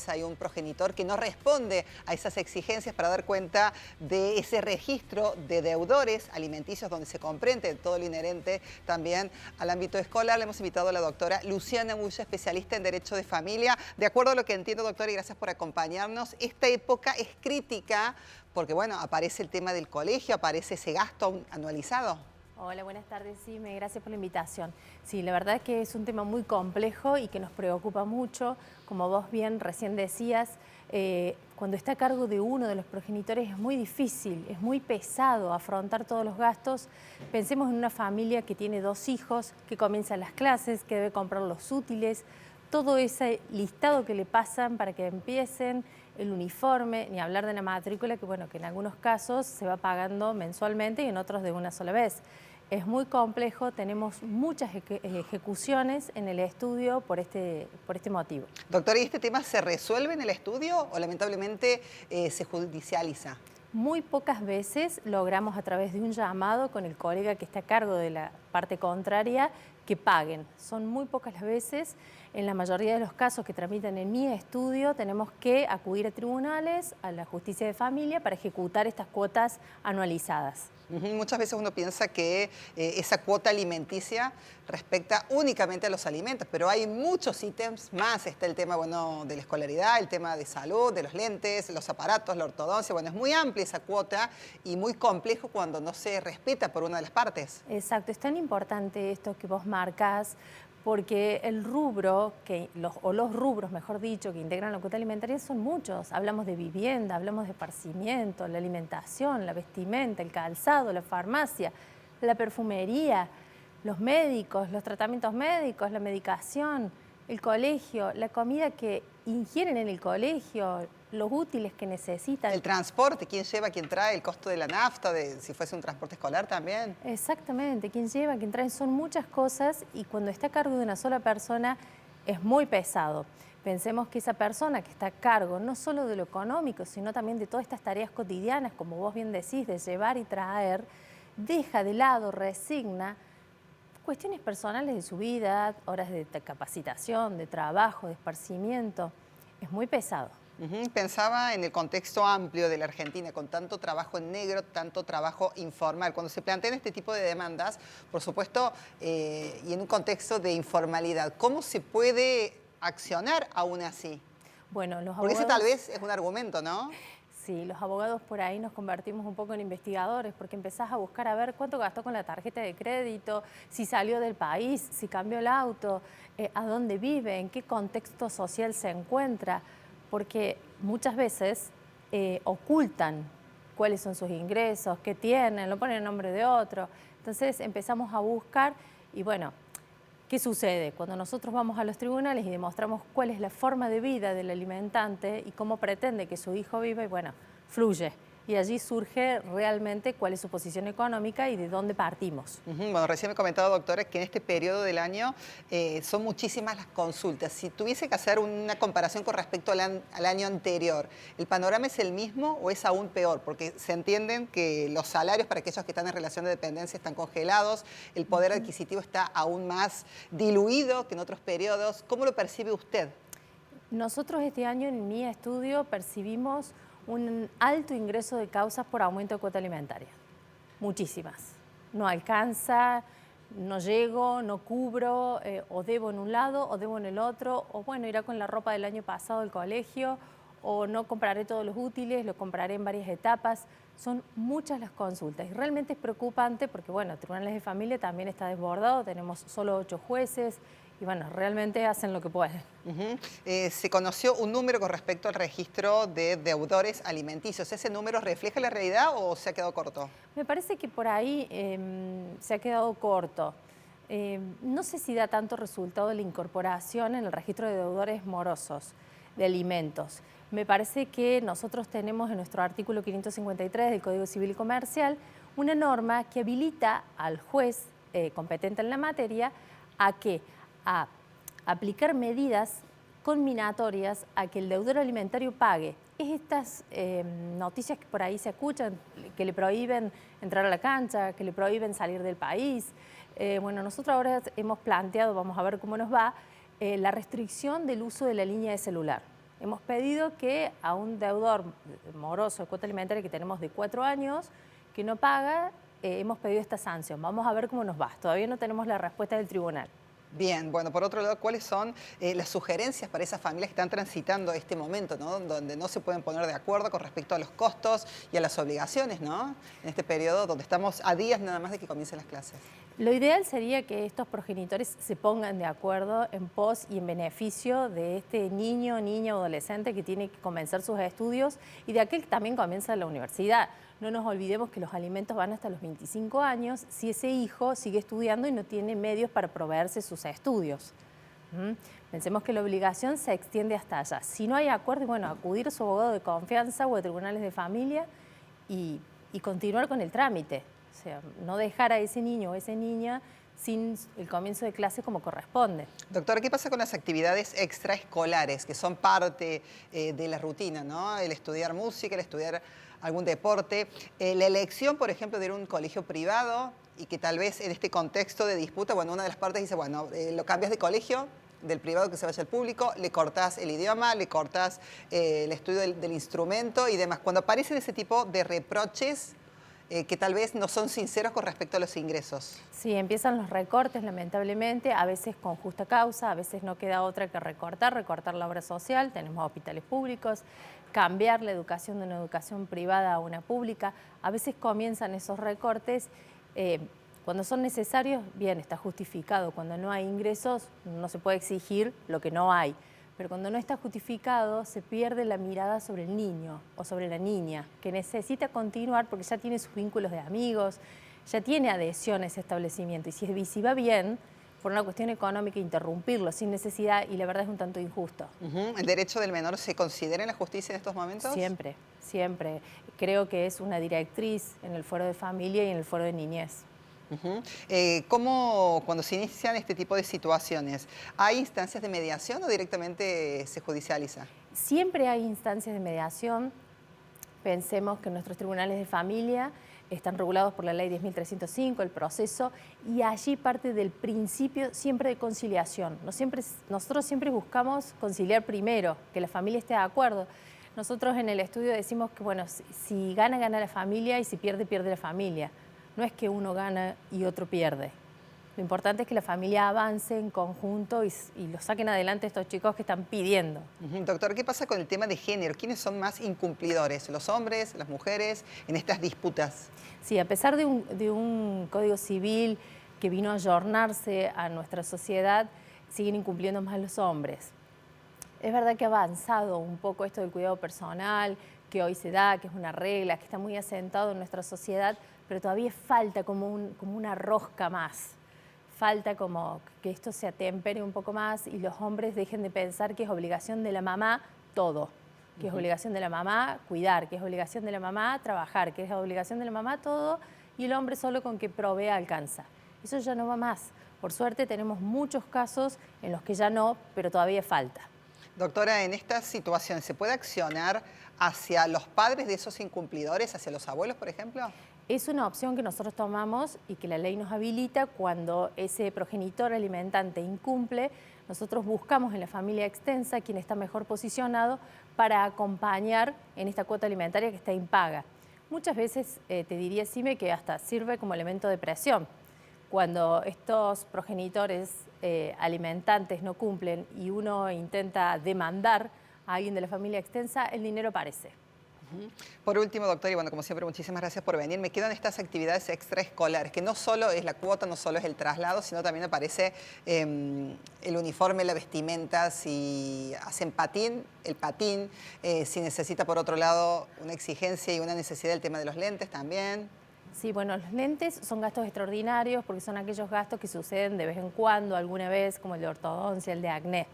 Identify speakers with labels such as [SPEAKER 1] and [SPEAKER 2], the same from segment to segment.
[SPEAKER 1] veces hay un progenitor que no responde a esas exigencias para dar cuenta de ese registro de deudores alimenticios donde se comprende todo lo inherente también al ámbito escolar. Le hemos invitado a la doctora Luciana Bulla, especialista en Derecho de Familia. De acuerdo a lo que entiendo, doctora, y gracias por acompañarnos, esta época es crítica porque, bueno, aparece el tema del colegio, aparece ese gasto anualizado.
[SPEAKER 2] Hola, buenas tardes, Sime, gracias por la invitación. Sí, la verdad es que es un tema muy complejo y que nos preocupa mucho. Como vos bien recién decías, cuando está a cargo de uno de los progenitores es muy difícil, es muy pesado afrontar todos los gastos. Pensemos en una familia que tiene 2 hijos, que comienzan las clases, que debe comprar los útiles, todo ese listado que le pasan para que empiecen, el uniforme, ni hablar de la matrícula, que bueno, que en algunos casos se va pagando mensualmente y en otros de una sola vez. Es muy complejo, tenemos muchas ejecuciones en el estudio por este motivo.
[SPEAKER 1] Doctora, ¿y este tema se resuelve en el estudio o lamentablemente se judicializa?
[SPEAKER 2] Muy pocas veces logramos a través de un llamado con el colega que está a cargo de la parte contraria que paguen. Son muy pocas las veces. En la mayoría de los casos que tramitan en mi estudio tenemos que acudir a tribunales, a la justicia de familia para ejecutar estas cuotas anualizadas.
[SPEAKER 1] Muchas veces uno piensa que esa cuota alimenticia respecta únicamente a los alimentos, pero hay muchos ítems más. Está el tema, bueno, de la escolaridad, el tema de salud, de los lentes, los aparatos, la ortodoncia. Bueno, es muy amplia esa cuota y muy complejo cuando no se respeta por una de las partes.
[SPEAKER 2] Exacto, es tan importante esto que vos marcás, porque el rubro, los rubros, mejor dicho, que integran la cuota alimentaria son muchos. Hablamos de vivienda, hablamos de esparcimiento, la alimentación, la vestimenta, el calzado, la farmacia, la perfumería, los médicos, los tratamientos médicos, la medicación, el colegio, la comida que ingieren en el colegio, los útiles que necesitan.
[SPEAKER 1] El transporte, quién lleva, quién trae, el costo de la nafta, si fuese un transporte escolar también.
[SPEAKER 2] Exactamente, quién lleva, quién trae, son muchas cosas y cuando está a cargo de una sola persona es muy pesado. Pensemos que esa persona que está a cargo no solo de lo económico, sino también de todas estas tareas cotidianas, como vos bien decís, de llevar y traer, deja de lado, resigna cuestiones personales de su vida, horas de capacitación, de trabajo, de esparcimiento. Es muy pesado.
[SPEAKER 1] Pensaba en el contexto amplio de la Argentina, con tanto trabajo en negro, tanto trabajo informal. Cuando se plantean este tipo de demandas, por supuesto, y en un contexto de informalidad, ¿cómo se puede accionar aún así?
[SPEAKER 2] Bueno, los
[SPEAKER 1] Porque
[SPEAKER 2] abogados...
[SPEAKER 1] ese tal vez es un argumento, ¿no?
[SPEAKER 2] Sí, los abogados por ahí nos convertimos un poco en investigadores porque empezás a buscar a ver cuánto gastó con la tarjeta de crédito, si salió del país, si cambió el auto, a dónde vive, en qué contexto social se encuentra, porque muchas veces ocultan cuáles son sus ingresos, qué tienen, lo ponen en nombre de otro. Entonces empezamos a buscar y bueno, ¿qué sucede? Cuando nosotros vamos a los tribunales y demostramos cuál es la forma de vida del alimentante y cómo pretende que su hijo viva, y bueno, fluye. Y allí surge realmente cuál es su posición económica y de dónde partimos.
[SPEAKER 1] Bueno, recién me comentaba, doctora, que en este periodo del año son muchísimas las consultas. Si tuviese que hacer una comparación con respecto al año anterior, ¿el panorama es el mismo o es aún peor? Porque se entienden que los salarios para aquellos que están en relación de dependencia están congelados, el poder adquisitivo está aún más diluido que en otros periodos. ¿Cómo lo percibe usted?
[SPEAKER 2] Nosotros este año en mi estudio percibimos un alto ingreso de causas por aumento de cuota alimentaria. Muchísimas. No alcanza, no llego, no cubro, o debo en un lado o debo en el otro, o bueno, irá con la ropa del año pasado del colegio, o no compraré todos los útiles, lo compraré en varias etapas. Son muchas las consultas y realmente es preocupante porque, bueno, Tribunales de Familia también está desbordado, tenemos solo 8 jueces y, bueno, realmente hacen lo que pueden.
[SPEAKER 1] Se conoció un número con respecto al registro de deudores alimenticios. ¿Ese número refleja la realidad o se ha quedado corto?
[SPEAKER 2] Me parece que por ahí se ha quedado corto. No sé si da tanto resultado de la incorporación en el registro de deudores morosos de alimentos. Me parece que nosotros tenemos en nuestro artículo 553 del Código Civil y Comercial una norma que habilita al juez competente en la materia a aplicar medidas conminatorias a que el deudor alimentario pague. Es estas noticias que por ahí se escuchan, que le prohíben entrar a la cancha, que le prohíben salir del país. Bueno, nosotros ahora hemos planteado, vamos a ver cómo nos va, la restricción del uso de la línea de celular. hemos pedido que a un deudor moroso de cuota alimentaria que tenemos de 4 años, que no paga, hemos pedido esta sanción. Vamos a ver cómo nos va. Todavía no tenemos la respuesta del tribunal.
[SPEAKER 1] Bien, bueno, por otro lado, ¿cuáles son las sugerencias para esas familias que están transitando este momento, ¿no? Donde no se pueden poner de acuerdo con respecto a los costos y a las obligaciones, ¿no? En este periodo donde estamos a días nada más de que comiencen las clases.
[SPEAKER 2] Lo ideal sería que estos progenitores se pongan de acuerdo en pos y en beneficio de este niño, niña o adolescente que tiene que comenzar sus estudios y de aquel que también comienza la universidad. No nos olvidemos que los alimentos van hasta los 25 años si ese hijo sigue estudiando y no tiene medios para proveerse sus estudios. Pensemos que la obligación se extiende hasta allá. Si no hay acuerdo, bueno, acudir a su abogado de confianza o a tribunales de familia y continuar con el trámite. O sea, no dejar a ese niño o esa niña sin el comienzo de clase como corresponde.
[SPEAKER 1] Doctora, ¿qué pasa con las actividades extraescolares que son parte de la rutina, ¿no? El estudiar música, el estudiar algún deporte, la elección, por ejemplo, de ir a un colegio privado y que tal vez en este contexto de disputa, bueno, una de las partes dice, bueno, lo cambias de colegio, del privado que se vaya al público, le cortás el idioma, le cortás el estudio del instrumento y demás. Cuando aparecen ese tipo de reproches, que tal vez no son sinceros con respecto a los ingresos.
[SPEAKER 2] Sí, empiezan los recortes, lamentablemente, a veces con justa causa, a veces no queda otra que recortar la obra social, tenemos hospitales públicos, cambiar la educación de una educación privada a una pública, a veces comienzan esos recortes, cuando son necesarios, bien, está justificado, cuando no hay ingresos no se puede exigir lo que no hay. Pero cuando no está justificado, se pierde la mirada sobre el niño o sobre la niña, que necesita continuar porque ya tiene sus vínculos de amigos, ya tiene adhesión a ese establecimiento. Y si va bien, por una cuestión económica, interrumpirlo sin necesidad, y la verdad es un tanto injusto.
[SPEAKER 1] ¿El derecho del menor se considera en la justicia en estos momentos?
[SPEAKER 2] Siempre, siempre. Creo que es una directriz en el Foro de Familia y en el Foro de Niñez.
[SPEAKER 1] ¿Cómo, cuando se inician este tipo de situaciones, hay instancias de mediación o directamente se judicializa?
[SPEAKER 2] Siempre hay instancias de mediación. Pensemos que nuestros tribunales de familia están regulados por la ley 10.305, el proceso, y allí parte del principio siempre de conciliación. Nosotros siempre buscamos conciliar primero, que la familia esté de acuerdo. Nosotros en el estudio decimos que, bueno, si gana, gana la familia y si pierde, pierde la familia. No es que uno gana y otro pierde. Lo importante es que la familia avance en conjunto y lo saquen adelante estos chicos que están pidiendo.
[SPEAKER 1] Doctor, ¿qué pasa con el tema de género? ¿Quiénes son más incumplidores? ¿Los hombres, las mujeres en estas disputas?
[SPEAKER 2] Sí, a pesar de un código civil que vino a ayornarse a nuestra sociedad, siguen incumpliendo más los hombres. Es verdad que ha avanzado un poco esto del cuidado personal, que hoy se da, que es una regla, que está muy asentado en nuestra sociedad, pero todavía falta como una rosca más. Falta como que esto se atempere un poco más y los hombres dejen de pensar que es obligación de la mamá todo, que es obligación de la mamá cuidar, que es obligación de la mamá trabajar, que es obligación de la mamá todo, y el hombre solo con que provea alcanza. Eso ya no va más. Por suerte tenemos muchos casos en los que ya no, pero todavía falta.
[SPEAKER 1] Doctora, en estas situaciones, ¿se puede accionar hacia los padres de esos incumplidores, hacia los abuelos, por ejemplo?
[SPEAKER 2] Es una opción que nosotros tomamos y que la ley nos habilita cuando ese progenitor alimentante incumple. Nosotros buscamos en la familia extensa quien está mejor posicionado para acompañar en esta cuota alimentaria que está impaga. Muchas veces te diría, Sime, que hasta sirve como elemento de presión. Cuando estos progenitores alimentantes no cumplen y uno intenta demandar a alguien de la familia extensa, el dinero aparece.
[SPEAKER 1] Por último, doctora, y bueno, como siempre, muchísimas gracias por venir. Me quedan estas actividades extraescolares, que no solo es la cuota, no solo es el traslado, sino también aparece el uniforme, la vestimenta, si hacen patín, el patín, si necesita por otro lado una exigencia y una necesidad del tema de los lentes también.
[SPEAKER 2] Sí, bueno, los lentes son gastos extraordinarios porque son aquellos gastos que suceden de vez en cuando, alguna vez, como el de ortodoncia, el de acné.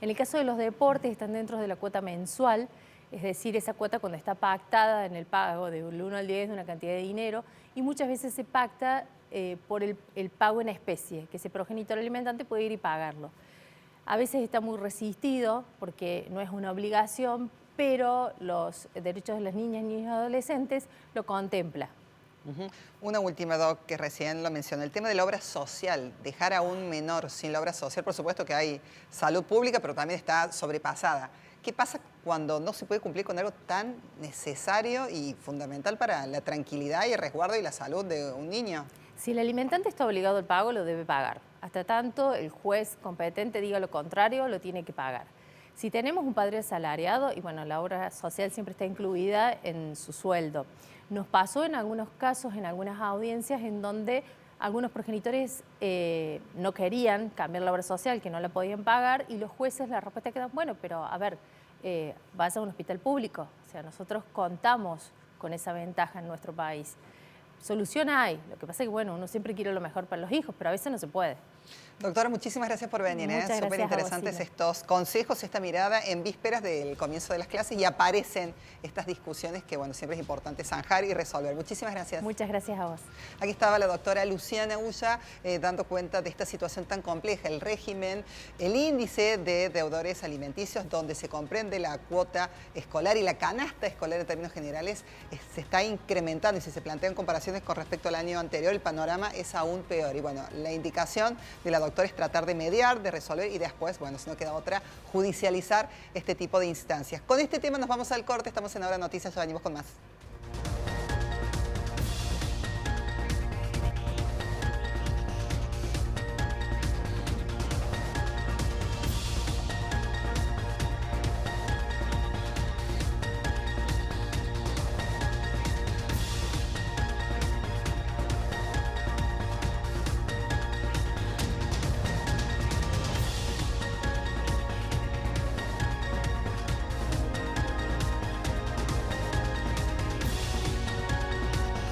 [SPEAKER 2] En el caso de los deportes, están dentro de la cuota mensual, es decir, esa cuota cuando está pactada en el pago del 1 al 10 de una cantidad de dinero, y muchas veces se pacta por el pago en especie, que ese progenitor alimentante puede ir y pagarlo. A veces está muy resistido porque no es una obligación, pero los derechos de las niñas, niños y adolescentes lo contempla.
[SPEAKER 1] Una última, Doc, que recién lo mencionó, el tema de la obra social, dejar a un menor sin la obra social, por supuesto que hay salud pública, pero también está sobrepasada. ¿Qué pasa cuando no se puede cumplir con algo tan necesario y fundamental para la tranquilidad y el resguardo y la salud de un niño?
[SPEAKER 2] Si el alimentante está obligado al pago, lo debe pagar. Hasta tanto el juez competente diga lo contrario, lo tiene que pagar. Si tenemos un padre asalariado, y bueno, la obra social siempre está incluida en su sueldo. Nos pasó en algunos casos, en algunas audiencias, en donde algunos progenitores no querían cambiar la obra social, que no la podían pagar, y los jueces la respuesta quedan, bueno, pero a ver, vas a un hospital público. O sea, nosotros contamos con esa ventaja en nuestro país. Solución hay, lo que pasa es que bueno, uno siempre quiere lo mejor para los hijos, pero a veces no se puede.
[SPEAKER 1] Doctora, muchísimas gracias por venir. Súper interesantes estos consejos, esta mirada en vísperas del comienzo de las clases y aparecen estas discusiones que bueno, siempre es importante zanjar y resolver. Muchísimas gracias.
[SPEAKER 2] Muchas gracias a vos.
[SPEAKER 1] Aquí estaba la doctora Luciana Ulla dando cuenta de esta situación tan compleja, el régimen, el índice de deudores alimenticios donde se comprende la cuota escolar y la canasta escolar en términos generales se está incrementando y si se plantean comparaciones con respecto al año anterior, el panorama es aún peor. Y bueno, la indicación de la doctora es tratar de mediar, de resolver y después, bueno, si no queda otra, judicializar este tipo de instancias. Con este tema nos vamos al corte, estamos en Ahora Noticias, ya venimos con más.